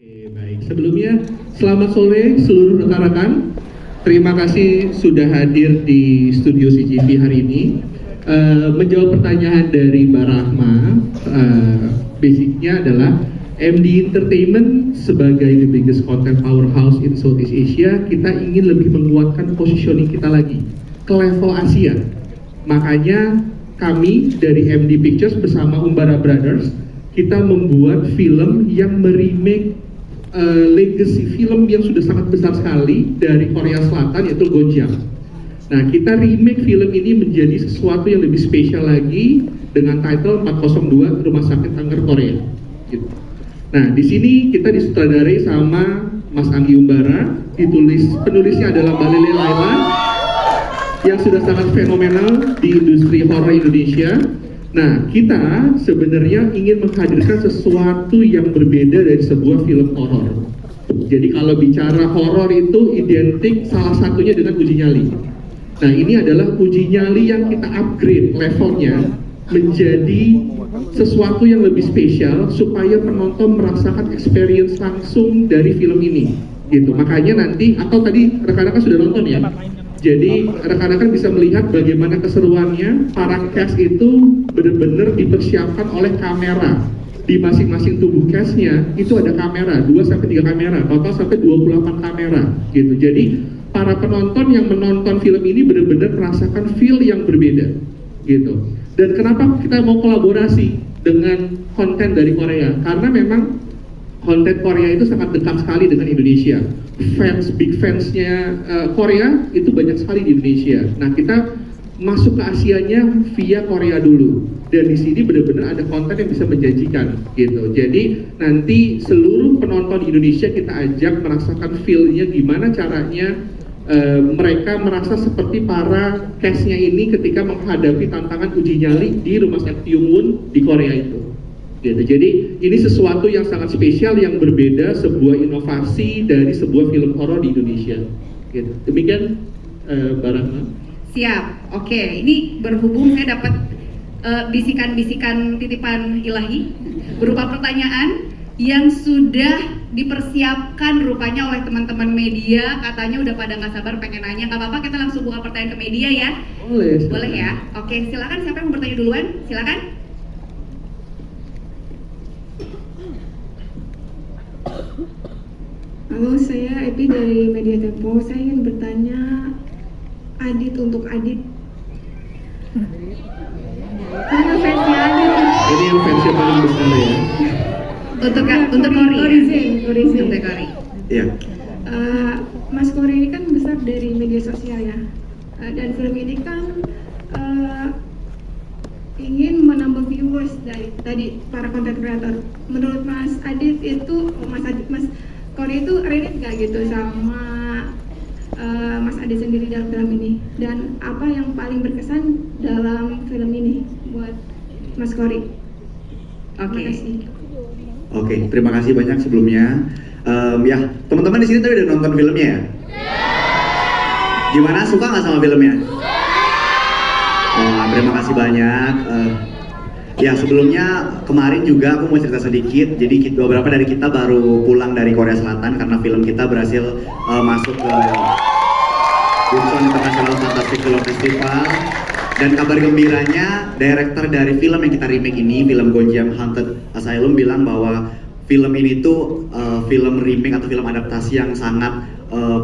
Oke, baik. Sebelumnya, selamat sore seluruh rekan-rekan. Terima kasih sudah hadir di studio CGV hari ini. Menjawab pertanyaan dari Mbak Rahma, basicnya adalah MD Entertainment sebagai the biggest content powerhouse in Southeast Asia, kita ingin lebih menguatkan positioning kita lagi ke level Asia. Makanya kami dari MD Pictures bersama Umbara Brothers, kita membuat film yang meremake legacy film yang sudah sangat besar sekali dari Korea Selatan, yaitu Gonjiam. Nah, kita remake film ini menjadi sesuatu yang lebih spesial lagi dengan title 402 Rumah Sakit Kanker Korea. Gitu. Nah, di sini kita disutradarai sama Mas Anggi Umbara, penulisnya adalah Mbak Lele Laila, yang sudah sangat fenomenal di industri horor Indonesia. Nah, kita sebenarnya ingin menghadirkan sesuatu yang berbeda dari sebuah film horor. Jadi kalau bicara horor itu identik salah satunya dengan uji nyali. Nah, ini adalah uji nyali yang kita upgrade levelnya menjadi sesuatu yang lebih spesial supaya penonton merasakan experience langsung dari film ini. Gitu. Makanya nanti, atau tadi rekan-rekan sudah nonton ya? Jadi rekan-rekan bisa melihat bagaimana keseruannya. Para cast itu benar-benar dipersiapkan oleh kamera. Di masing-masing tubuh castnya itu ada kamera, 2-3 kamera, total sampai 28 kamera gitu. Jadi para penonton yang menonton film ini benar-benar merasakan feel yang berbeda gitu. Dan kenapa kita mau kolaborasi dengan konten dari Korea? Karena memang konten Korea itu sangat dekat sekali dengan Indonesia. Big fansnya Korea itu banyak sekali di Indonesia. Nah, kita masuk ke Asianya via Korea dulu. Dan di sini benar-benar ada konten yang bisa menjanjikan gitu. Jadi nanti seluruh penonton di Indonesia kita ajak merasakan feel-nya gimana caranya mereka merasa seperti para cast-nya ini ketika menghadapi tantangan uji nyali di Rumah Sakit Kyungwon di Korea itu. Gitu. Jadi ini sesuatu yang sangat spesial yang berbeda, sebuah inovasi dari sebuah film horor di Indonesia. Gitu. Demikian Mbak Rahma. Siap, oke. Ini berhubung saya dapat bisikan-bisikan titipan ilahi berupa pertanyaan yang sudah dipersiapkan rupanya oleh teman-teman media. Katanya udah pada nggak sabar pengen nanya. Nggak apa-apa, kita langsung buka pertanyaan ke media ya. Boleh. Boleh ya. Oke, silakan. Siapa yang mau bertanya duluan? Silakan. Halo, saya Epi dari Media Tempo. Saya ingin bertanya Adit untuk Adit. Mana fansnya Adit? Ini yang fansnya paling besar ya. Untuk Kori. Korizin. Untuk Kori. Iya. Mas Kori ini kan besar dari media sosial ya. Dan film ini kan ingin menambah viewers dari tadi para content creator. Menurut Mas Adit itu, Mas Kori itu relate nggak gitu sama Mas Adit sendiri dalam film ini? Dan apa yang paling berkesan dalam film ini buat Mas Kori? Oke. Oke, terima kasih banyak sebelumnya. Ya, teman-teman di sini tadi udah nonton filmnya ya? Gimana, suka nggak sama filmnya? Oh, terima kasih banyak. Ya, sebelumnya kemarin juga aku mau cerita sedikit. Jadi beberapa dari kita baru pulang dari Korea Selatan karena film kita berhasil masuk ke Busan International Fantastic Film Festival. Dan kabar gembiranya, director dari film yang kita remake ini, film Gonjiam Haunted Asylum, bilang bahwa film ini tuh film remake atau film adaptasi yang sangat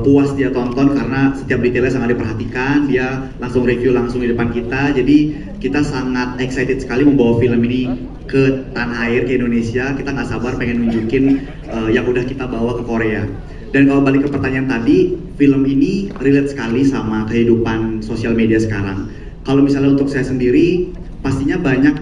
puas dia tonton karena setiap detailnya sangat diperhatikan. Dia langsung review langsung di depan kita. Jadi kita sangat excited sekali membawa film ini ke tanah air, ke Indonesia. Kita nggak sabar pengen nunjukin yang udah kita bawa ke Korea. Dan kalau balik ke pertanyaan tadi, film ini relate sekali sama kehidupan sosial media sekarang. Kalau misalnya untuk saya sendiri, pastinya banyak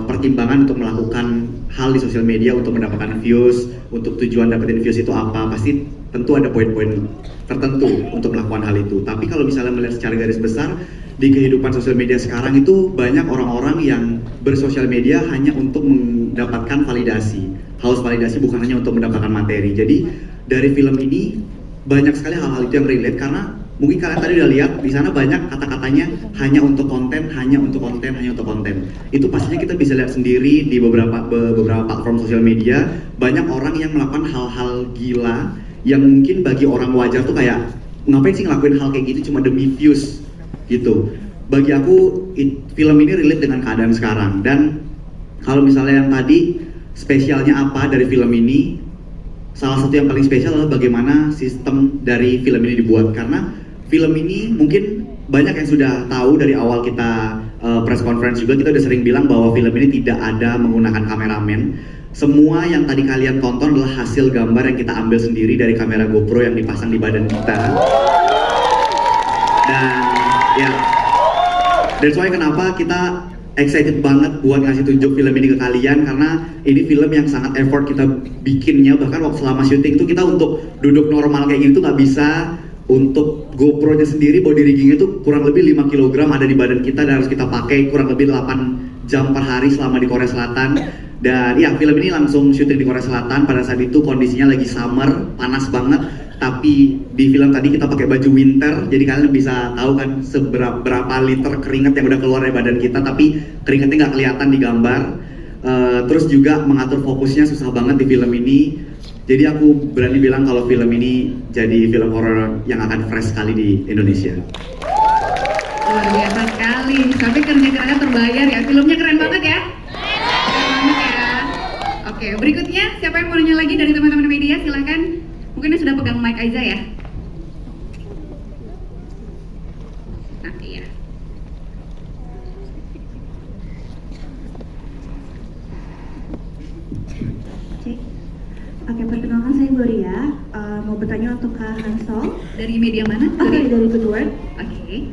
pertimbangan untuk melakukan hal di sosial media untuk mendapatkan views, untuk tujuan dapetin views itu apa, pasti tentu ada poin-poin tertentu untuk melakukan hal itu. Tapi kalau misalnya melihat secara garis besar, di kehidupan sosial media sekarang itu banyak orang-orang yang bersosial media hanya untuk mendapatkan validasi. Haus validasi bukan hanya untuk mendapatkan materi. Jadi dari film ini banyak sekali hal-hal itu yang relate karena Mungkin kalian tadi udah lihat di sana banyak kata-katanya hanya untuk konten, hanya untuk konten, hanya untuk konten. Itu pastinya kita bisa lihat sendiri di beberapa platform sosial media, banyak orang yang melakukan hal-hal gila yang mungkin bagi orang wajar tuh kayak ngapain sih ngelakuin hal kayak gitu cuma demi views gitu. Bagi aku film ini relate dengan keadaan sekarang. Dan kalau misalnya yang tadi spesialnya apa dari film ini, salah satu yang paling spesial adalah bagaimana sistem dari film ini dibuat. Karena film ini mungkin banyak yang sudah tahu dari awal kita press conference juga, kita udah sering bilang bahwa film ini tidak ada menggunakan kameramen. Semua yang tadi kalian tonton adalah hasil gambar yang kita ambil sendiri dari kamera GoPro yang dipasang di badan kita. Dan ya, that's why kenapa kita excited banget buat ngasih tunjuk film ini ke kalian, karena ini film yang sangat effort kita bikinnya. Bahkan waktu selama syuting tuh kita untuk duduk normal kayak gini tuh nggak bisa. Untuk GoPro-nya sendiri, body rigging-nya tuh kurang lebih 5 kg ada di badan kita dan harus kita pakai kurang lebih 8 jam per hari selama di Korea Selatan. Dan ya, film ini langsung syuting di Korea Selatan. Pada saat itu kondisinya lagi summer, panas banget. Tapi di film tadi kita pakai baju winter, jadi kalian bisa tahu kan seberapa liter keringat yang udah keluar dari badan kita, tapi keringatnya nggak kelihatan di gambar. Terus juga mengatur fokusnya susah banget di film ini. Jadi aku berani bilang kalau film ini jadi film horor yang akan fresh sekali di Indonesia. Luar biasa sekali, tapi kerja-kerjanya terbayar ya, filmnya keren banget ya. Keren banget ya. Oke, berikutnya siapa yang mau nanya lagi dari teman-teman media, silakan. Mungkin yang sudah pegang mic aja ya. Nanti ya. Oke, perkenalkan saya Gloria. Mau bertanya untuk Kak Hansol. Dari media mana? Oke, dari Goodword. Oke.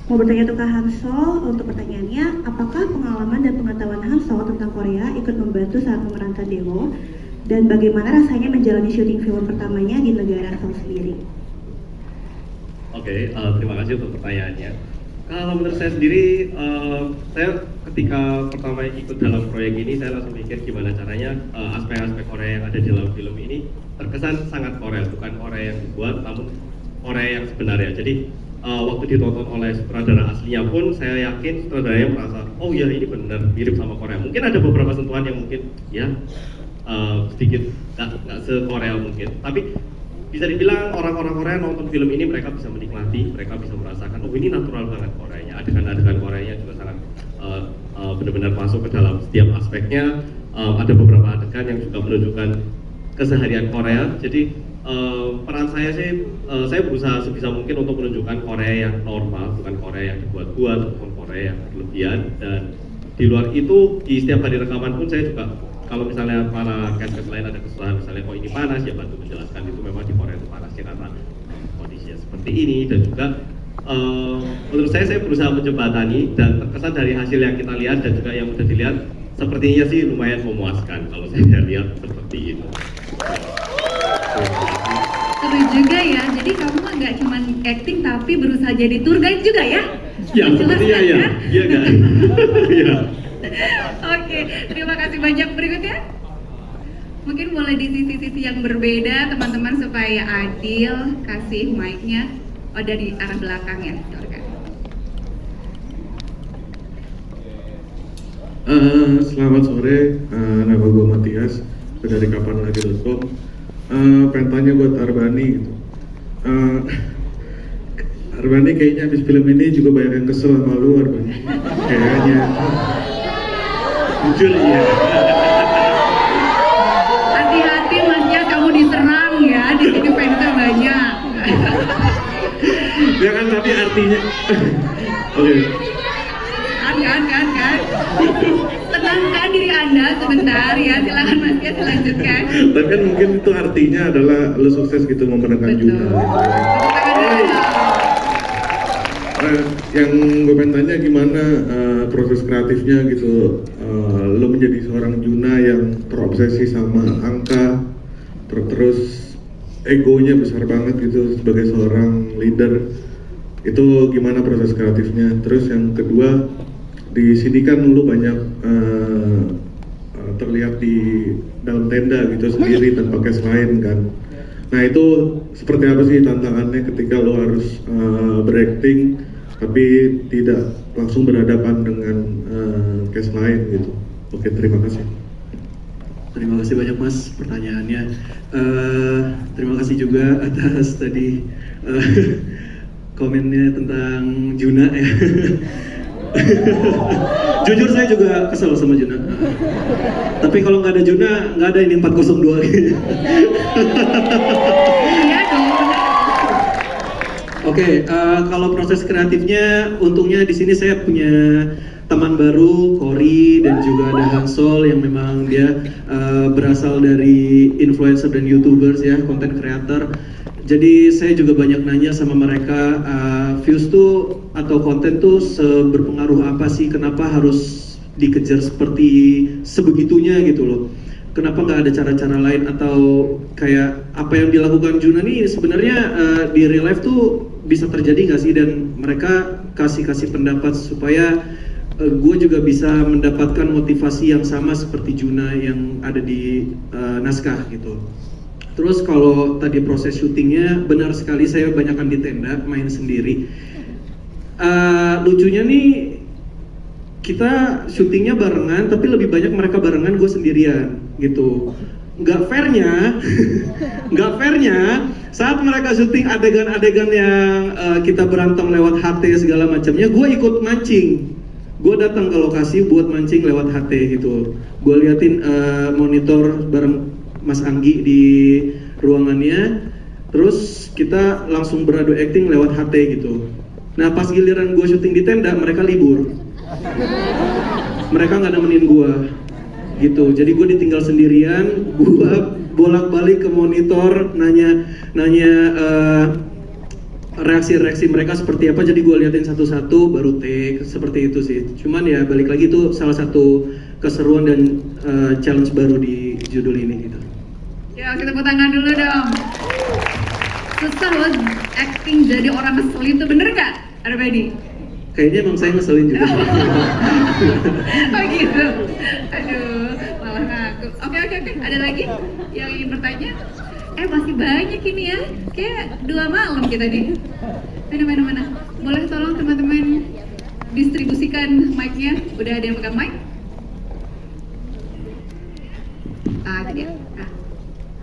Mau bertanya untuk Kak Hansol. Untuk pertanyaannya, apakah pengalaman dan pengetahuan Hansol tentang Korea ikut membantu saat memerankan Daewoo? Dan bagaimana rasanya menjalani syuting film pertamanya di negara Hansol sendiri? Oke, terima kasih untuk pertanyaannya. Kalau menurut saya sendiri, saya ketika pertama ikut dalam proyek ini, saya langsung mikir gimana caranya aspek-aspek Korea yang ada di dalam film ini terkesan sangat Korea, bukan Korea yang dibuat, namun Korea yang sebenarnya. Jadi waktu ditonton oleh sutradara aslinya pun, saya yakin sutradaranya merasa, oh ya ini benar mirip sama Korea. Mungkin ada beberapa sentuhan yang mungkin ya sedikit nggak se-Korea mungkin, tapi bisa dibilang orang-orang Korea nonton film ini mereka bisa menikmati, mereka bisa merasakan, oh ini natural banget Koreanya, adegan-adegan Koreanya juga sangat benar-benar masuk ke dalam setiap aspeknya. Ada beberapa adegan yang juga menunjukkan keseharian Korea. Jadi peran saya sih, saya berusaha sebisa mungkin untuk menunjukkan Korea yang normal, bukan Korea yang dibuat-buat ataupun Korea yang berlebihan. Dan di luar itu, di setiap hari rekaman pun saya juga, kalau misalnya para cast lain ada kesalahan, misalnya kok ini panas, ya bantu menjelaskan itu memang di Korea itu panasnya karena kondisinya seperti ini. Dan juga menurut saya berusaha menjembatani, dan terkesan dari hasil yang kita lihat dan juga yang sudah dilihat, sepertinya sih lumayan memuaskan kalau saya lihat seperti itu. Seru juga ya, jadi kamu nggak cuma acting tapi berusaha jadi tour guide juga ya? Ya, sepertinya ya. Iya kan? Iya. Oke, terima kasih banyak. Berikutnya mungkin boleh di sisi-sisi yang berbeda teman-teman supaya adil kasih mic-nya. Oh, dari arah belakang ya, silakan. Selamat sore, nama gue Matias dari kapanlagi.com. Pengen tanya buat Arbani gitu. Arbani kayaknya habis film ini juga banyak yang kesel sama lu, Arbani. Kayaknya. Jujur ya. Hati-hati Mas ya, kamu diserang ya, di sini fansnya banyak. Ya kan tadi artinya. Oke. Kan. Tenangkan diri Anda sebentar ya, silakan Mas ya, dilanjutkan. Tapi kan mungkin itu artinya adalah lu sukses gitu memenangkan Betul. Juna. Gitu. Tepuk tangan dulu. Yang gue pengen tanya gimana proses kreatifnya gitu, lo menjadi seorang Juna yang terobsesi sama angka, terus egonya besar banget gitu sebagai seorang leader, itu gimana proses kreatifnya? Terus yang kedua, di sini kan lo banyak terlihat di dalam tenda gitu sendiri tanpa cast lain kan. Nah itu seperti apa sih tantangannya ketika lo harus berakting tapi tidak langsung berhadapan dengan case lain gitu. Oke, terima kasih. Terima kasih banyak Mas pertanyaannya. Terima kasih juga atas tadi komennya tentang Juna ya. Jujur saya juga kesel sama Juna. Tapi kalau nggak ada Juna, nggak ada ini 402 kayaknya. Iya dong. Oke, kalau proses kreatifnya, untungnya di sini saya punya teman baru, Cory, dan juga ada Hansol yang memang dia berasal dari influencer dan YouTubers ya, content creator. Jadi saya juga banyak nanya sama mereka, views tuh atau konten tuh seberpengaruh apa sih? Kenapa harus dikejar seperti sebegitunya gitu loh? Kenapa nggak ada cara-cara lain atau kayak apa yang dilakukan Juna nih sebenarnya di real life tuh bisa terjadi nggak sih? Dan mereka kasih pendapat supaya gue juga bisa mendapatkan motivasi yang sama seperti Juna yang ada di naskah gitu. Terus kalau tadi proses syutingnya benar sekali, saya banyakkan di tenda main sendiri. Lucunya nih kita syutingnya barengan tapi lebih banyak mereka barengan, gue sendirian gitu. Nggak fairnya saat mereka syuting adegan-adegan yang kita berantem lewat HT segala macamnya, gue ikut mancing. Gue datang ke lokasi buat mancing lewat HT gitu. Gue liatin monitor bareng Mas Anggi di ruangannya, terus kita langsung beradu acting lewat HT gitu. Nah pas giliran gue syuting di tenda, mereka libur. Mereka nggak nemenin gue gitu. Jadi gue ditinggal sendirian, gue bolak-balik ke monitor nanya reaksi mereka seperti apa, jadi gue liatin satu-satu baru take, seperti itu sih. Cuman ya balik lagi itu salah satu keseruan dan challenge baru di judul ini gitu. Ya kita tepuk tangan dulu dong. Susah loh acting jadi orang ngeselin tuh, bener nggak? Ada Bedi? Kayaknya emang saya ngeselin juga. Oh gitu. Aduh, malah ngaku. Oke. Ada lagi yang ingin bertanya? Masih banyak ini ya. Kayak 2 malam kita nih. Mana? Boleh tolong teman-teman distribusikan mic-nya. Udah ada yang pegang mic? Itu dia.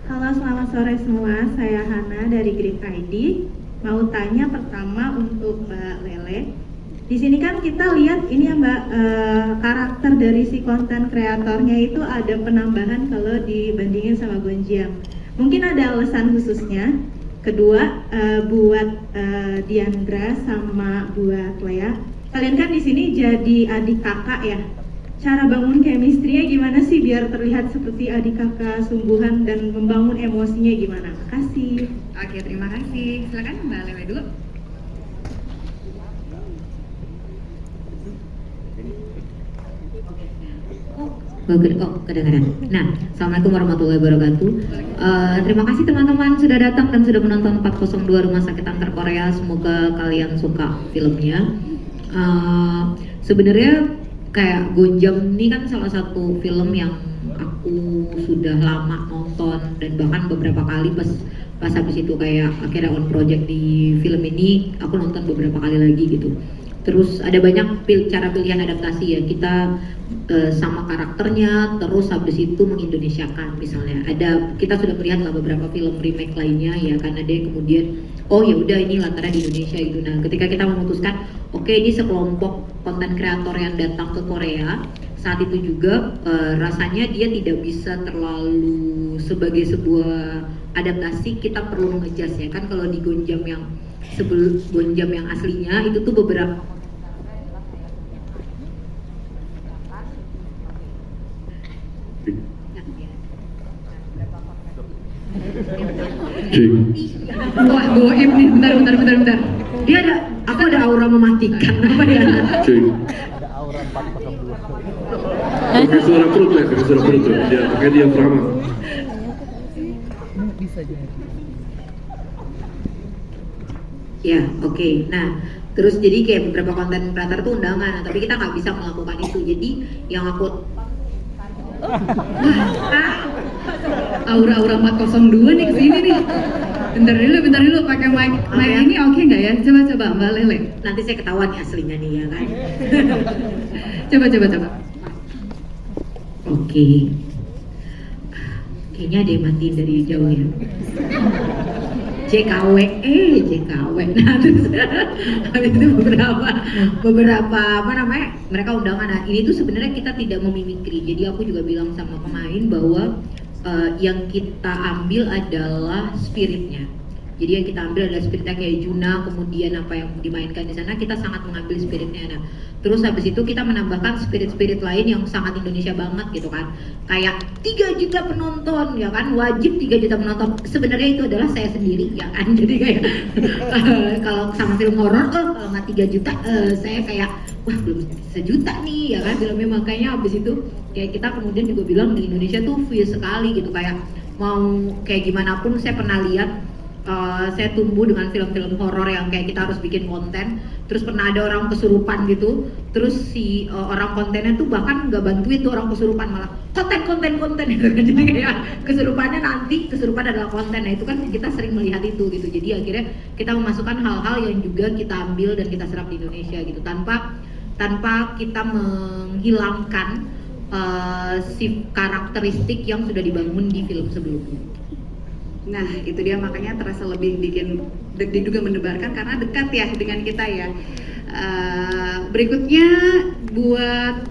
Halo, selamat sore semua. Saya Hana dari Grip ID. Mau tanya pertama untuk Mbak Lele. Di sini kan kita lihat ini ya Mbak, karakter dari si konten kreatornya itu ada penambahan kalau dibandingin sama Gonjiam. Mungkin ada alasan khususnya. Kedua, buat Diandra sama buat Lea, kalian kan di sini jadi adik kakak ya. Cara bangun chemistry-nya gimana sih biar terlihat seperti adik kakak sungguhan dan membangun emosinya gimana? Makasih. Oke, terima kasih. Silakan Mbak Lele dulu. Kedengaran. Nah, Assalamualaikum warahmatullahi wabarakatuh. Terima kasih teman-teman sudah datang dan sudah menonton 402 Rumah Sakit Antar Korea. Semoga kalian suka filmnya. Sebenarnya kayak Gonjam ini kan salah satu film yang aku sudah lama nonton dan bahkan beberapa kali pas habis itu kayak akhirnya on project di film ini aku nonton beberapa kali lagi gitu. Terus ada banyak cara pilihan adaptasi ya, kita sama karakternya, terus habis itu mengindonesiakan misalnya. Kita sudah melihat lah beberapa film remake lainnya ya, karena dia kemudian oh ya udah ini latarnya di Indonesia gitu. Nah, ketika kita memutuskan oke, ini sekelompok konten kreator yang datang ke Korea, saat itu juga rasanya dia tidak bisa terlalu sebagai sebuah adaptasi, kita perlu ngejas ya kan. Kalau di Gonjam yang Gonjam yang aslinya itu tuh beberapa Wah, goib nih, bentar. dia aku ada aura mematikan apa ya? Pakai suara perut lah, dia pakai diafragma. Ya, oke. Nah, terus jadi kayak beberapa konten kreator tuh undangan, tapi kita nggak bisa melakukan itu. Jadi yang aku Aura-aura 402 nih kesini nih. Bentar dulu pakai mic ini oke nggak ya? Coba Mbak Lele. Nanti saya ketahuan nih aslinya nih ya kan. Coba. Oke. Kayaknya ada yang matiin dari jauh ya. JKW. Nah terus habis itu beberapa apa namanya mereka undangan. Nah ini tuh sebenarnya kita tidak memimikri. Jadi aku juga bilang sama pemain bahwa yang kita ambil adalah spiritnya. Jadi yang kita ambil adalah spiritnya kayak Juna, kemudian apa yang dimainkan di sana kita sangat mengambil spiritnya. Nah, terus habis itu kita menambahkan spirit-spirit lain yang sangat Indonesia banget gitu kan. Kayak 3 juta penonton ya kan, wajib 3 juta penonton. Sebenarnya itu adalah saya sendiri ya kan. Jadi kayak kalau sama film horor kalau nggak 3 juta saya kayak wah belum sejuta nih ya kan filmnya. Makanya habis itu kayak kita kemudian juga bilang di Indonesia tuh view sekali gitu, kayak mau kayak gimana pun saya pernah lihat. Saya tumbuh dengan film-film horor yang kayak kita harus bikin konten. Terus pernah ada orang kesurupan gitu. Terus si orang kontennya tuh bahkan nggak bantuin tuh orang kesurupan, malah konten gitu. Jadi kayak kesurupannya nanti, kesurupan adalah konten. Nah itu kan kita sering melihat itu gitu. Jadi akhirnya kita memasukkan hal-hal yang juga kita ambil dan kita serap di Indonesia gitu, tanpa kita menghilangkan si karakteristik yang sudah dibangun di film sebelumnya. Nah itu dia makanya terasa lebih bikin diduga mendebarkan karena dekat ya dengan kita ya. Berikutnya buat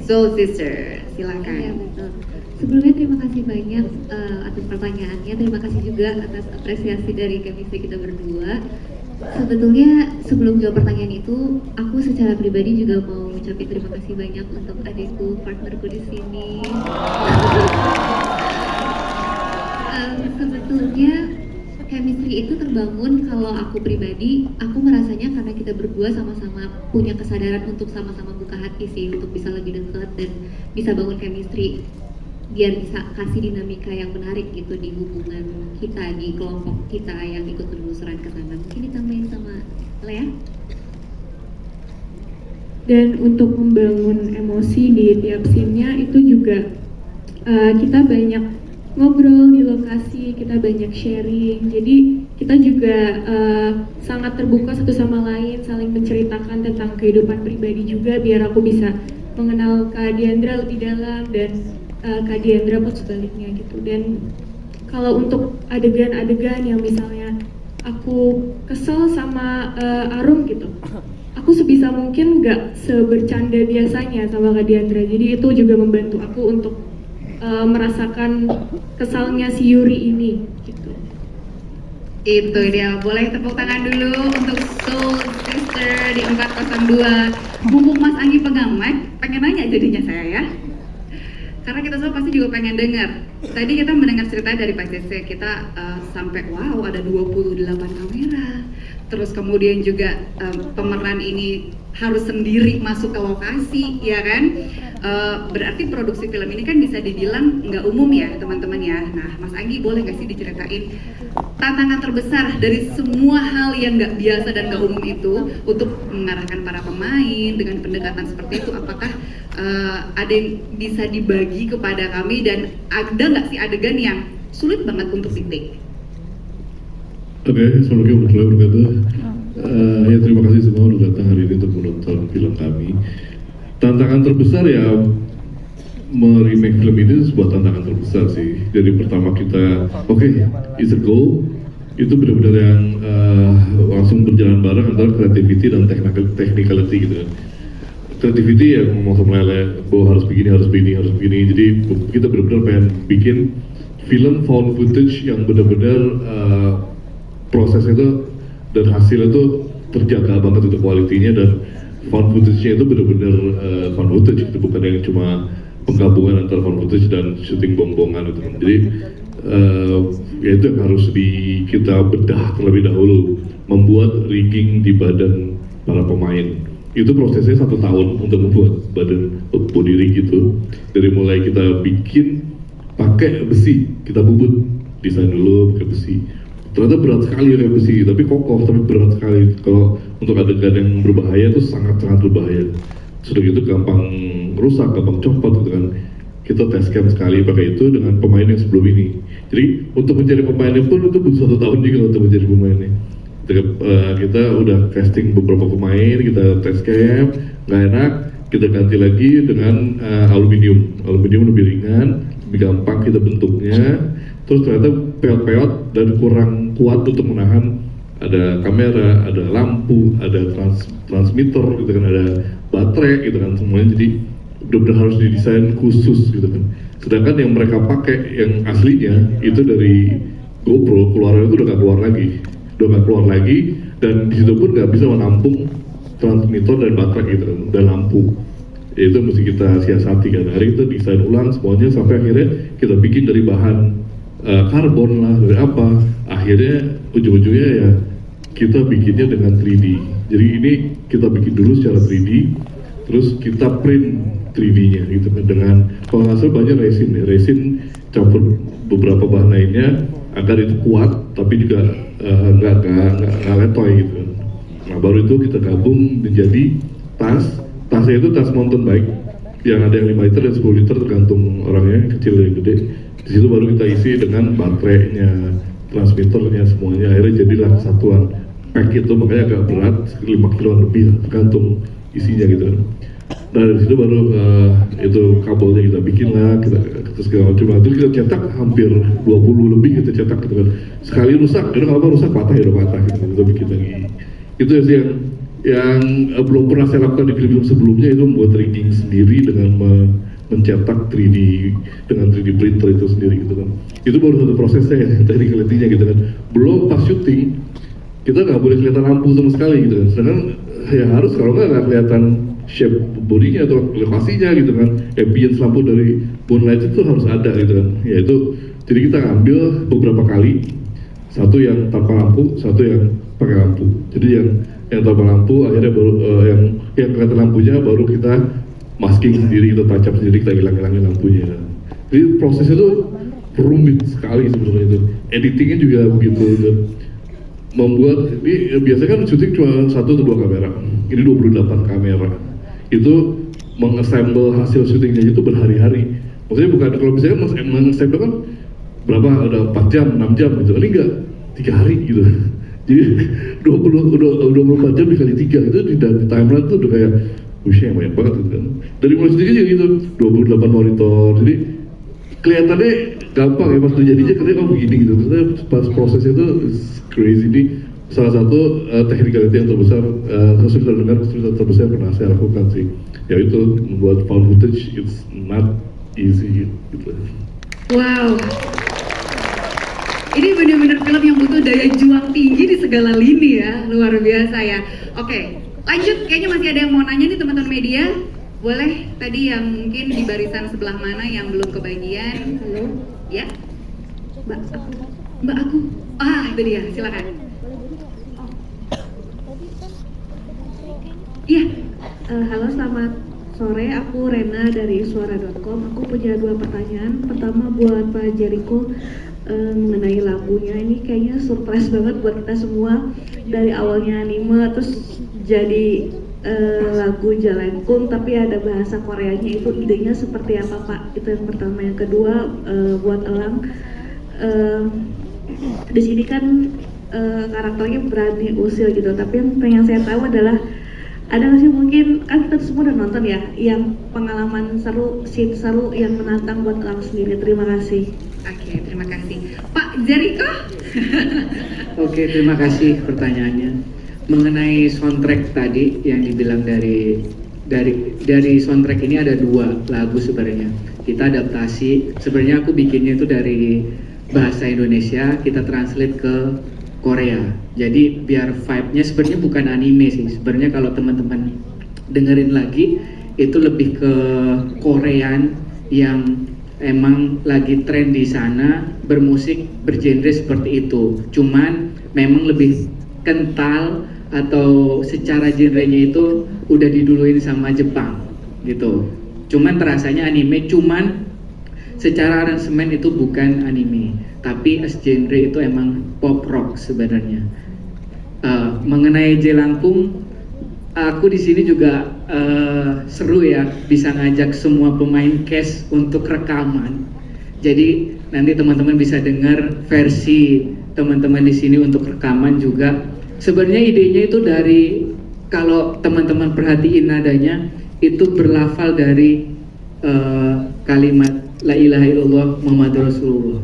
Soul Sister, silakan. Ya, betul. Sebelumnya terima kasih banyak atas pertanyaannya, terima kasih juga atas apresiasi dari chemistry kita berdua. Sebetulnya sebelum jawab pertanyaan itu, aku secara pribadi juga mau ucapin terima kasih banyak untuk adikku, partnerku di sini. Sebetulnya chemistry itu terbangun kalau aku pribadi, aku merasanya karena kita berdua sama-sama punya kesadaran untuk sama-sama buka hati sih, untuk bisa lebih dekat dan bisa bangun chemistry biar bisa kasih dinamika yang menarik gitu di hubungan kita, di kelompok kita yang ikut penelusuran ke sana. Mungkin ditambahin sama Lea. Dan untuk membangun emosi di tiap scene-nya itu juga kita banyak ngobrol di lokasi, kita banyak sharing. Jadi kita juga sangat terbuka satu sama lain, saling menceritakan tentang kehidupan pribadi juga biar aku bisa mengenal Kak Diandra lebih dalam dan Kak Diandra pun sebaliknya gitu. Dan kalau untuk adegan-adegan yang misalnya aku kesel sama Arum gitu, aku sebisa mungkin nggak sebercanda biasanya sama Kak Diandra. Jadi itu juga membantu aku untuk merasakan kesalnya si Yuri ini gitu. Itu dia, boleh tepuk tangan dulu untuk Soul Sister di 402. Mumpung Mas Anggi pegang mic, pengen nanya jadinya saya ya. Karena kita semua pasti juga pengen dengar. Tadi kita mendengar cerita dari Pak CC, kita sampai wow ada 28 kamera. Terus kemudian juga pemeran ini harus sendiri masuk ke lokasi, ya kan? Berarti produksi film ini kan bisa dibilang nggak umum ya teman-teman ya. Nah Mas Anggi boleh nggak sih diceritain tantangan terbesar dari semua hal yang nggak biasa dan nggak umum itu untuk mengarahkan para pemain dengan pendekatan seperti itu? Apakah ada yang bisa dibagi kepada kami dan ada nggak sih adegan yang sulit banget untuk di-take? Oke, assalamualaikum warahmatullahi wabarakatuh. Ya terima kasih semua sudah datang hari ini untuk menonton film kami. Tantangan terbesar ya meremake film ini sebuah tantangan terbesar sih. Jadi pertama kita, it's a goal. Itu benar-benar yang langsung berjalan bareng antara creativity dan technicality gitu. Creativity ya ngomong sama Lele, bahwa harus begini. Jadi kita benar-benar pengen bikin film found footage yang benar-benar prosesnya itu dan hasilnya itu terjaga banget untuk kualitinya, dan found footage-nya itu benar-benar found footage, itu bukan yang cuma penggabungan antara found footage dan syuting bong-bongan itu. Jadi ya itu yang harus kita bedah terlebih dahulu, membuat rigging di badan para pemain. Itu prosesnya 1 tahun untuk membuat badan body rig itu. Dari mulai kita bikin pakai besi, kita bubut, desain dulu pakai besi. Ternyata berat sekali pakai besi, tapi kokoh, tapi berat sekali. Kalau untuk adegan yang berbahaya itu sangat-sangat berbahaya. sudah gitu gampang rusak, gampang copot gitu kan. Kita test cam sekali pakai itu dengan pemain yang sebelum ini. Jadi untuk mencari pemainnya pun itu butuh 1 tahun juga untuk mencari pemainnya. Kita udah casting beberapa pemain, kita test cam, nggak enak, kita ganti lagi dengan aluminium lebih ringan, lebih gampang kita bentuknya. Terus ternyata peot-peot dan kurang kuat untuk menahan, ada kamera, ada lampu, ada transmitter gitu kan, ada baterai gitu kan, semuanya jadi benar-benar harus didesain khusus gitu kan. Sedangkan yang mereka pakai yang aslinya itu dari GoPro, keluarnya itu udah nggak keluar lagi, dan di situ pun nggak bisa menampung transmitter dan baterai gitu kan, dan lampu. Itu mesti kita siasati kan. Hari itu desain ulang semuanya sampai akhirnya kita bikin dari bahan karbon lah, dari apa. Akhirnya ujung-ujungnya ya kita bikinnya dengan 3D. Jadi ini kita bikin dulu secara 3D, terus kita print 3D-nya gitu kan, dengan kalau nggak salah banyak resin campur beberapa bahan lainnya agar itu kuat tapi juga nggak letoy gitu kan. Nah baru itu kita gabung menjadi tasnya itu tas mountain bike yang ada yang 5 liter dan 10 liter tergantung orangnya, kecil dan gede. Di situ baru kita isi dengan baterainya, transmitternya, semuanya. Akhirnya jadilah kesatuan pack itu, makanya agak berat, 5 kiloan lebih tergantung isinya gitu kan. Nah dari situ baru itu kabelnya kita bikin lah, kita segala macam. Itu kita cetak hampir 20 lebih kita cetak gitu kan. Sekali rusak, udah nggak apa rusak, patah ya udah patah gitu. Kita bikin lagi. Itu sih yang belum pernah saya lakukan di film-film sebelumnya, itu membuat rigging sendiri dengan mencetak 3D dengan 3D printer itu sendiri gitu kan. Itu baru satu prosesnya ya, technicality-nya gitu kan. Belum pas syuting kita nggak boleh kelihatan lampu sama sekali gitu kan. Sedangkan ya harus, kalau nggak kelihatan shape bodinya atau elevasinya gitu kan. Ambience lampu dari moonlight itu harus ada gitu kan. Ya itu, jadi kita ngambil beberapa kali, satu yang tanpa lampu, satu yang pakai lampu. Jadi yang tanpa lampu akhirnya baru yang kelihatan lampunya baru kita masking sendiri, kita touch up sendiri, kita hilangin lampunya. Jadi prosesnya itu rumit sekali sebenarnya itu. Editingnya juga begitu. Dan membuat ini biasanya kan syuting cuma 1 atau 2 kamera. Ini 28 kamera. Itu mengassemble hasil syutingnya itu berhari-hari. Maksudnya bukan, kalau misalnya mengassemble kan berapa, ada 4 jam, 6 jam gitu. Ini enggak, 3 hari gitu. Jadi 24 jam dikali 3 itu di timeline tuh udah kayak yang banyak banget gitu kan. Dari mulai sedikit juga gitu, 28 monitor. Jadi kelihatannya gampang ya, pas terjadinya katanya kamu begini gitu. Terus pas prosesnya itu crazy. Ini salah satu technicality yang terbesar, kesulitan terbesar yang pernah saya lakukan sih. Ya itu membuat found footage, it's not easy gitu. Wow. Ini benar-benar film yang butuh daya juang tinggi di segala lini ya, luar biasa ya. Oke, lanjut, kayaknya masih ada yang mau nanya nih teman-teman media. Boleh tadi yang mungkin di barisan sebelah mana yang belum kebagian? Halo, ya, Mbak aku. Itu dia, silakan. Iya. Halo, selamat sore. Aku Rena dari suara.com. Aku punya 2 pertanyaan. Pertama buat Pak Jericho. Mengenai lagunya, ini kayaknya surprise banget buat kita semua. Dari awalnya anime terus jadi lagu Jalengkung tapi ada bahasa Koreanya, itu idenya seperti apa Pak? Itu yang pertama. Yang kedua buat Elang, di sini kan karakternya berani usil gitu, tapi yang pengen saya tahu adalah ada nggak sih, mungkin kan kita semua udah nonton ya, yang pengalaman seru, scene seru yang menantang buat Elang sendiri. Terima kasih. Oke, terima kasih. Pak Jericho? Oke, terima kasih pertanyaannya. Mengenai soundtrack tadi yang dibilang dari soundtrack ini ada 2 lagu sebenarnya. Kita adaptasi, sebenarnya aku bikinnya itu dari bahasa Indonesia, kita translate ke Korea. Jadi biar vibe-nya sebenarnya bukan anime sih. Sebenarnya kalau teman-teman dengerin lagi, itu lebih ke Korean yang emang lagi tren di sana, bermusik bergenre seperti itu. Cuman memang lebih kental atau secara genrenya itu udah diduluin sama Jepang gitu. Cuman terasanya anime, cuman secara aransemen itu bukan anime, tapi as genre itu emang pop rock sebenarnya. Mengenai Jelangkung, aku di sini juga seru ya bisa ngajak semua pemain cast untuk rekaman. Jadi nanti teman-teman bisa dengar versi teman-teman di sini untuk rekaman juga. Sebenarnya idenya itu dari, kalau teman-teman perhatiin nadanya itu berlafal dari kalimat La ilaha illallah Muhammadur Rasulullah.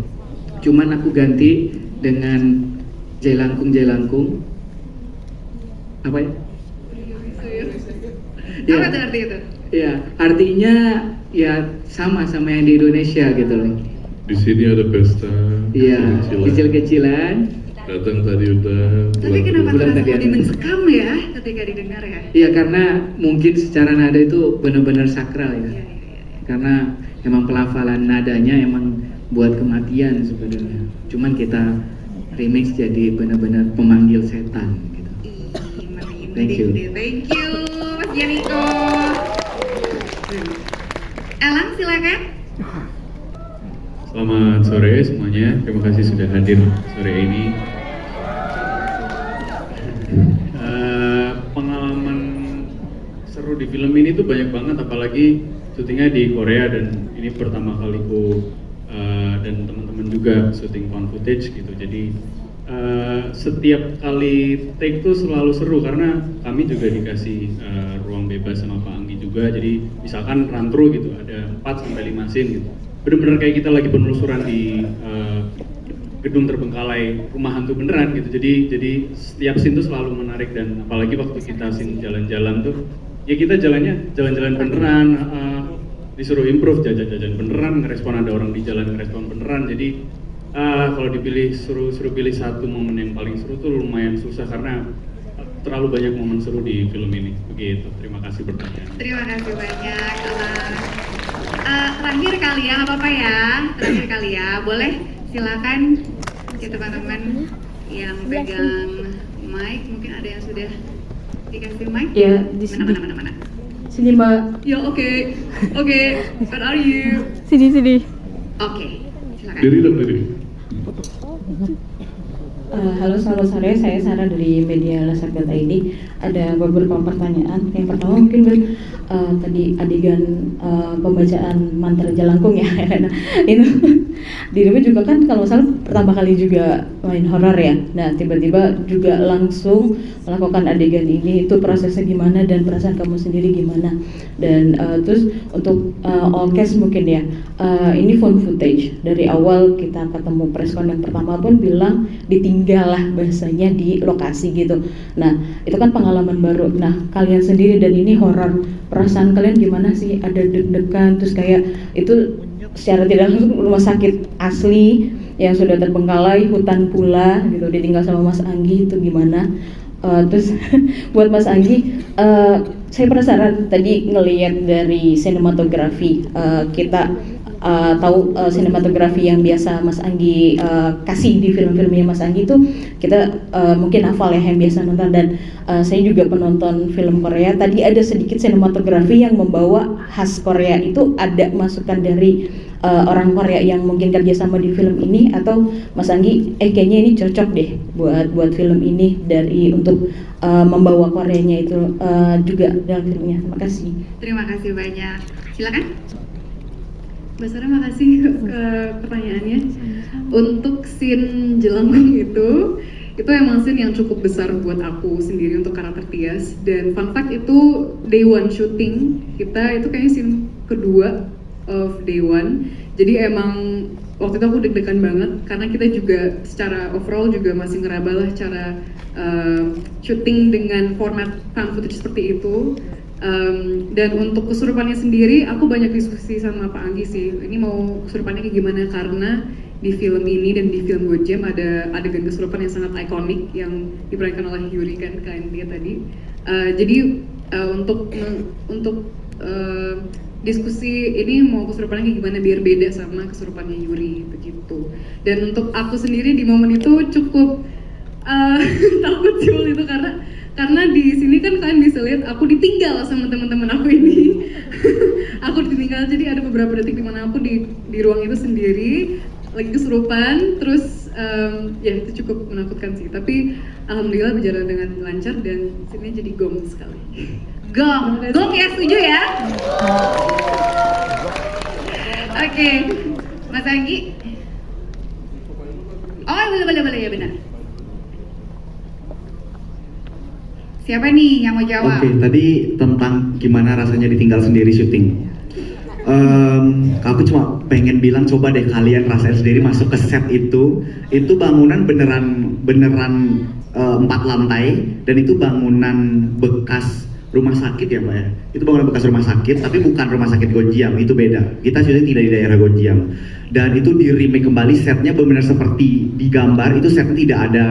Cuman aku ganti dengan jelangkung apa ya? Apa tuh arti itu? Ya, artinya ya sama yang di Indonesia gitu loh. Di sini ada pesta Iya, kecil-kecilan. Datang tadi udah. Tapi kenapa bulan terasa tadi lebih ada. mencekam ya ketika didengar ya? Iya, karena mungkin secara nada itu benar-benar sakral ya. Karena emang pelafalan nadanya emang buat kematian sebenarnya. Cuman kita remix jadi benar-benar pemanggil setan gitu. Thank you. Thank you, Mas Janiko. Elang silakan. Selamat sore semuanya, terima kasih sudah hadir sore ini. Pengalaman seru di film ini tuh banyak banget, apalagi syutingnya di Korea dan ini pertama kaliku dan teman-teman juga syuting found footage gitu. Jadi setiap kali take tuh selalu seru karena kami juga dikasih ruang bebas sama Pak Anggi juga. Jadi misalkan run through gitu, ada 4 sampai 5 scene gitu. Bener-bener kayak kita lagi penelusuran di gedung terbengkalai rumah hantu beneran gitu. Jadi setiap scene tuh selalu menarik, dan apalagi waktu kita scene jalan-jalan tuh ya kita jalannya jalan-jalan beneran, disuruh improve jajan-jajan beneran, ngerespon ada orang di jalan ngerespon beneran. Jadi kalau dipilih suruh pilih satu momen yang paling seru tuh lumayan susah karena terlalu banyak momen seru di film ini. Begitu. Terima kasih pertanyaan. Terima kasih banyak, Elang. Terakhir kali ya, apa-apa ya? Terakhir kali ya, boleh silakan ya teman-teman yang pegang mic, mungkin ada yang sudah dikasih mic? Ya, di sini. Mana? Sini, Mbak. Ya, oke, where are you? Sini. Oke, silakan. Diri. Halo, selamat sore. Saya Sarah dari Media Lasargat ID. Ada beberapa pertanyaan. Yang pertama mungkin tadi adegan pembacaan mantra Jalangkung ya, Elena. Itu dirimu juga kan kalau salah pertama kali juga main horor ya. Nah, tiba-tiba juga langsung melakukan adegan ini. Itu prosesnya gimana dan perasaan kamu sendiri gimana? Dan terus untuk all cast mungkin ya. Ini found footage. Dari awal kita ketemu preskon yang pertama pun bilang ditinggal lah bahasanya di lokasi gitu. Nah, itu kan pengalaman baru. Nah, kalian sendiri dan ini horor, perasaan kalian gimana sih? Ada deg-degan terus kayak itu secara tidak langsung rumah sakit asli yang sudah terbengkalai, hutan pula gitu, ditinggal sama Mas Anggi, itu gimana? Terus buat Mas Anggi, saya penasaran tadi ngelihat dari sinematografi, kita tahu sinematografi yang biasa Mas Anggi kasih di film-filmnya Mas Anggi itu kita mungkin hafal ya yang biasa nonton, dan saya juga penonton film Korea. Tadi ada sedikit sinematografi yang membawa khas Korea, itu ada masukan dari orang Korea yang mungkin kerjasama di film ini, atau Mas Anggi kayaknya ini cocok deh buat film ini dari untuk membawa Koreanya itu juga dalam filmnya. Terima kasih. Terima kasih banyak. Silakan. Mbak Sarah, makasih ke pertanyaannya. Untuk scene Jelangkung itu emang scene yang cukup besar buat aku sendiri untuk karakter Tias. Dan fun fact itu day one shooting kita itu kayaknya scene kedua of day one. Jadi emang waktu itu aku deg-degan banget karena kita juga secara overall juga masih ngeraba lah cara shooting dengan format found footage seperti itu. Dan untuk kesurupannya sendiri aku banyak diskusi sama Pak Anggi sih, ini mau kesurupannya kayak gimana, karena di film ini dan di film Gojam ada adegan kesurupan yang sangat ikonik yang diperankan oleh Yuri kan, kalian lihat tadi. Jadi untuk diskusi ini mau kesurupannya kayak gimana biar beda sama kesurupannya Yuri begitu. Dan untuk aku sendiri di momen itu cukup takut sih waktu itu karena di sini kan kalian bisa lihat aku ditinggal sama teman-teman aku ini. Aku ditinggal, jadi ada beberapa detik di mana aku di ruang itu sendiri lagi kesurupan, terus ya itu cukup menakutkan sih. Tapi alhamdulillah berjalan dengan lancar dan sini jadi gong sekali. Gong ya, setuju ya? Oke, Mas Anggi. Oh boleh ya benar. Siapa nih yang mau jawab? Oke, tadi tentang gimana rasanya ditinggal sendiri syuting. Aku cuma pengen bilang coba deh kalian rasain sendiri masuk ke set itu bangunan beneran 4 lantai dan itu bangunan bekas rumah sakit ya Mbak ya. Itu bangunan bekas rumah sakit tapi bukan rumah sakit Gonjiam, itu beda. Kita syuting tidak di daerah Gonjiam. Dan itu di remake kembali, setnya benar-benar seperti di gambar, itu setnya tidak ada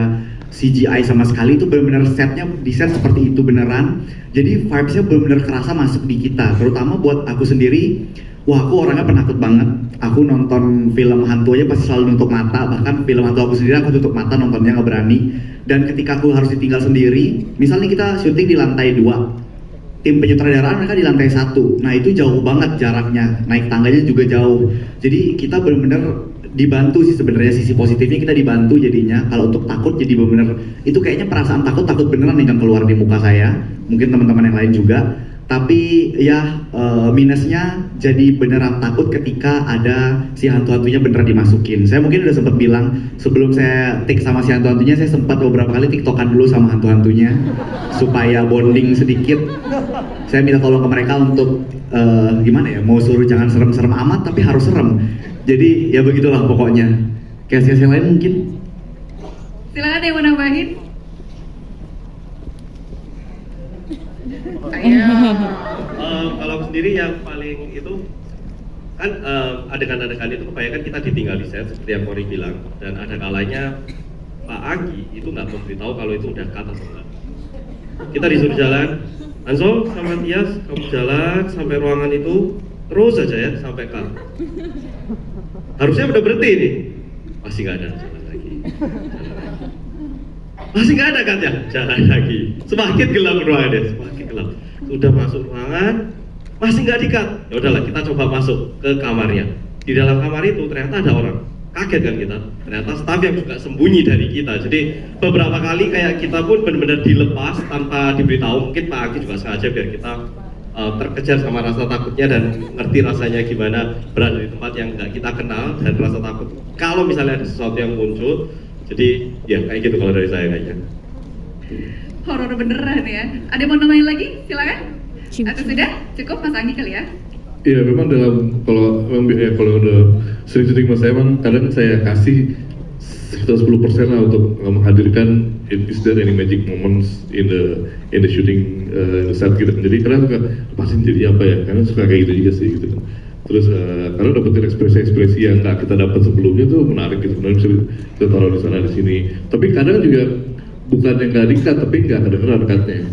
CGI sama sekali, itu benar-benar setnya di set seperti itu beneran. Jadi vibes-nya benar-benar kerasa masuk di kita, terutama buat aku sendiri. Wah, aku orangnya penakut banget. Aku nonton film hantu aja pasti selalu nutup mata, bahkan film hantu aku sendiri aku tutup mata nontonnya, nggak berani. Dan ketika aku harus ditinggal sendiri, misalnya kita syuting di lantai 2, tim penyutradaraan mereka di lantai 1. Nah itu jauh banget jaraknya, naik tangganya juga jauh. Jadi kita benar-benar dibantu sih sebenarnya, sisi positifnya kita dibantu jadinya. Kalau untuk takut jadi benar-benar itu kayaknya perasaan takut beneran nih yang keluar di muka saya. Mungkin teman-teman yang lain juga. Tapi ya minusnya jadi beneran takut ketika ada si hantu-hantunya beneran dimasukin. Saya mungkin udah sempat bilang sebelum saya take sama si hantu-hantunya, saya sempat beberapa kali tiktokan dulu sama hantu-hantunya supaya bonding sedikit. Saya minta tolong ke mereka untuk gimana ya, mau suruh jangan serem-serem amat tapi harus serem. Jadi ya begitulah pokoknya. Kayak yang lain mungkin. Silakan ada yang mau nambahin. Kalau aku sendiri yang paling itu kan adegan-adegan itu kebanyakan kita ditinggal di set seperti yang Kori bilang, dan ada kalanya Pak Anggi itu nggak memberitahu kalau itu udah cut atau enggak. Kita disuruh jalan, Ansol sama Tias kamu jalan sampai ruangan itu terus aja ya sampai cut. Harusnya udah berhenti nih, masih nggak ada, jalan lagi. Masih nggak ada kan ya, jalan lagi. Semakin gelap ruangannya, semakin gelap. Sudah masuk ruangan, masih nggak di-cut. Ya udahlah, kita coba masuk ke kamarnya. Di dalam kamar itu ternyata ada orang. Kaget kan kita, ternyata staff yang juga sembunyi dari kita. Jadi beberapa kali kayak kita pun benar-benar dilepas tanpa diberitahu. Mungkin Pak Aki juga sengaja biar kita terkejar sama rasa takutnya dan ngerti rasanya gimana berada di tempat yang nggak kita kenal dan rasa takut kalau misalnya ada sesuatu yang muncul. Jadi ya kayak gitu kalau dari saya kayaknya. Horor beneran ya. Ada yang mau nambahin lagi? Silakan. Atau sudah cukup Mas Anggi kali ya? Iya, memang kalau udah sering syuting sama saya, memang kadang saya kasih sekitar 10% lah untuk menghadirkan is there any magic moments in the shooting set gitu. Jadi kadang suka pasin jadi apa ya? Karena suka kayak gitu juga sih gitu. Terus karena dapetin ekspresi-ekspresi yang nggak kita dapat sebelumnya tuh menarik gitu. Benar bisa kita taruh di sana di sini. Tapi kadang juga bukan yang nggak di-cut, tapi nggak kedengeran cutnya.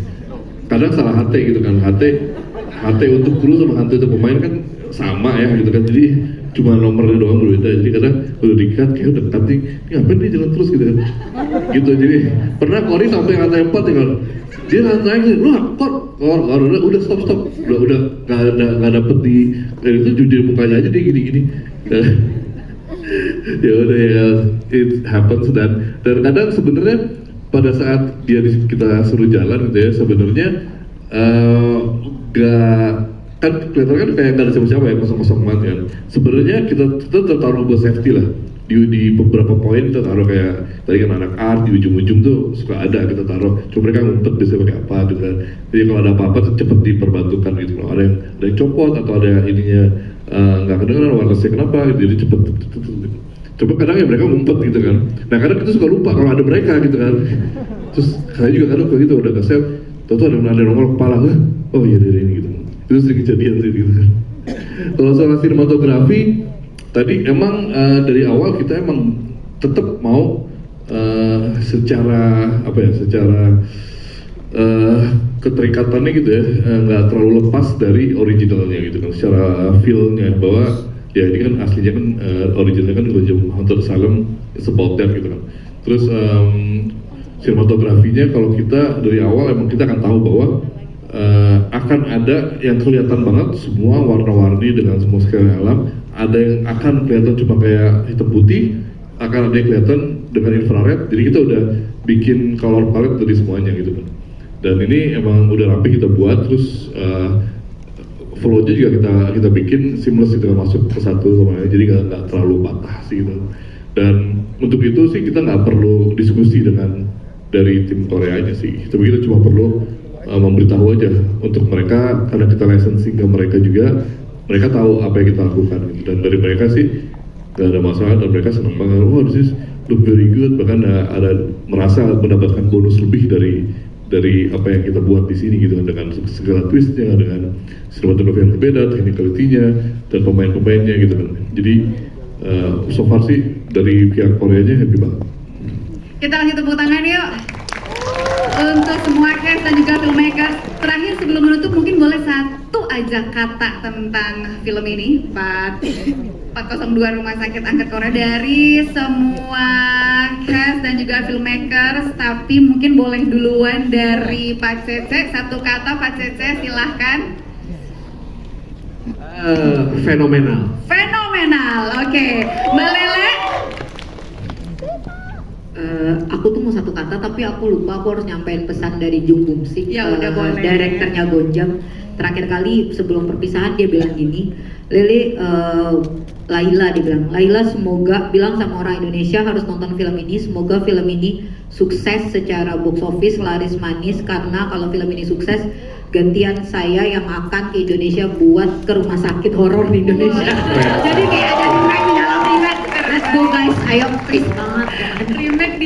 Kadang salah HT gitu kan, HT untuk kru sama HT untuk pemain kan sama ya gitu kan, jadi cuma nomornya doang berbeda. Jadi kadang udah di-cut kayak udah cut nih, ini ngapain nih jalan terus gitu kan, gitu. Jadi pernah Kori sampai HT 4 ya kan, dia naik gitu, lu kor udah stop, udah nggak dapet di itu jujur mukanya aja dia gini. Ya udah ya, it happens. Dan kadang sebenarnya pada saat kita suruh jalan gitu ya, sebenarnya kan kelihatan kan kayak nggak ada siapa-siapa ya, kosong-kosong banget kan. Sebenarnya kita taruh buat safety lah di beberapa poin. Kita taruh kayak tadi kan anak art di ujung-ujung tuh suka ada kita taruh. Cuma mereka ngumpet biasanya pakai apa gitu kan. Jadi kalau ada apa-apa cepet diperbantukan gitu. Kalau ada yang copot atau ada yang ininya nggak kedengeran wirelessnya kenapa gitu, jadi cepet. Coba kadang ya mereka ngumpet gitu kan. Nah kadang kita suka lupa kalau ada mereka gitu kan. Terus saya juga kadang kayak gitu udah kesel, tahu ada nongol kepala, oh iya dari ini gitu. Itu sering kejadian sih gitu kan. Kalau soal sinematografi tadi emang dari awal kita emang tetap mau secara keterikatannya gitu ya, nggak terlalu lepas dari originalnya gitu kan, secara feel-nya bahwa ya ini kan aslinya kan originalnya kan Gonjiam Haunted Asylum is about that gitu kan. Terus sinematografinya kalau kita dari awal emang kita akan tahu bahwa akan ada yang kelihatan banget semua warna-warni dengan semua skala alam, ada yang akan kelihatan cuma kayak hitam putih, akan ada yang kelihatan dengan infrared, jadi kita udah bikin color palette dari semuanya gitu kan. Dan ini emang udah rapi kita buat, terus flow-nya juga kita bikin seamless gitu kan, masuk ke satu sama lain, jadi nggak terlalu patah sih gitu. Dan untuk itu sih kita nggak perlu diskusi dengan dari tim Koreanya sih, tapi kita cuma perlu memberitahu aja untuk mereka, karena kita licensing ke mereka juga, mereka tahu apa yang kita lakukan gitu. Dan dari mereka sih nggak ada masalah dan mereka senang banget. Oh, this is look very good, bahkan ada merasa mendapatkan bonus lebih dari apa yang kita buat di sini gitu kan, dengan segala twistnya, dengan cinematography yang berbeda, technicality-nya dan pemain-pemainnya gitu kan. Jadi so far sih dari pihak Koreanya happy banget. Kita kasih tepuk tangan yuk untuk semua cast dan juga filmmakers. Terakhir sebelum menutup mungkin boleh satu aja kata tentang film ini, 402 Rumah Sakit Angkat Korea, dari semua cast dan juga filmmakers. Tapi mungkin boleh duluan dari Pak Cece, satu kata Pak Cece, silahkan. Fenomenal. Fenomenal, oke. Mbak Lele? Aku tuh mau satu kata tapi aku lupa, aku harus nyampein pesan dari Jung Bum Sik, Ya udah boleh. direkturnya Gonjam. Terakhir kali sebelum perpisahan dia bilang gini, Lele, Laila, dia bilang, Laila semoga, bilang sama orang Indonesia harus nonton film ini, semoga film ini sukses secara box office, laris manis, karena kalau film ini sukses, gantian saya yang akan ke Indonesia buat ke rumah sakit horor di Indonesia. Jadi kayak ada remake di dalam remake. Let's go guys, ayo please banget.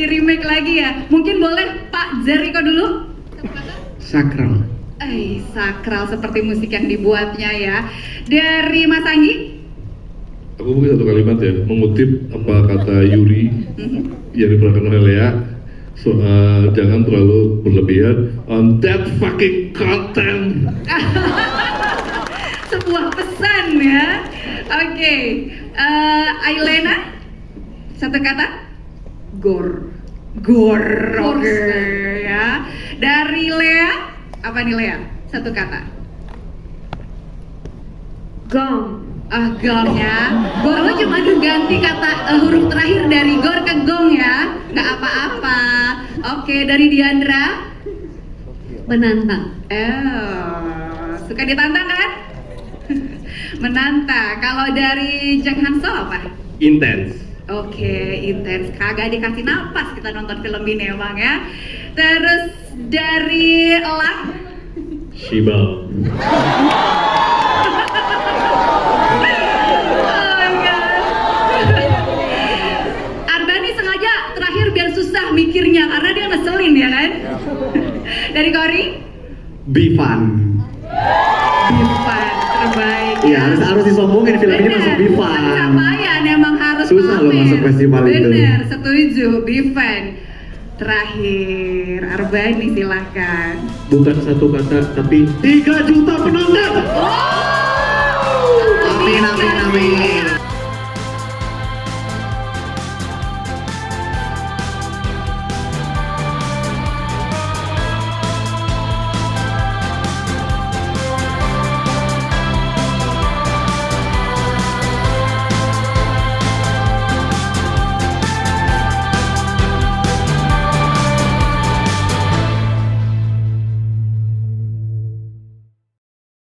Remake lagi ya. Mungkin boleh Pak Jericho dulu. Sakral. Sakral seperti musik yang dibuatnya ya. Dari Mas Anggi? Aku mungkin satu kalimat ya, mengutip apa kata Yuri yang diperankan oleh Lea. Jangan terlalu berlebihan on that fucking content. Sebuah pesan ya. Oke. Ailena? Satu kata? Gore. Oke ya. Dari Lea? Apa nih Lea? Satu kata. Gong. Gong ya. Gore cuma ganti kata huruf terakhir dari gore ke gong ya. Nggak apa-apa. Oke, dari Diandra? Menantang. Suka ditantang kan? Menantang. Kalau dari Jang Hansol apa? Intens. Oke, intens. Kagak dikasih napas kita nonton film ini emang ya. Terus dari Elang? Shibal. Arbani sengaja terakhir biar susah mikirnya karena dia ngeselin ya kan? Dari Kori? Bifan. Bifan terbaik. Iya, harus disombongin film ini masuk Bifan. Pencapaian emang harus Susah loh masuk festival itu. Bener, setuju. Bifan. Terakhir, Arbani silahkan. Bukan satu kata, tapi 3 juta penonton. Amin.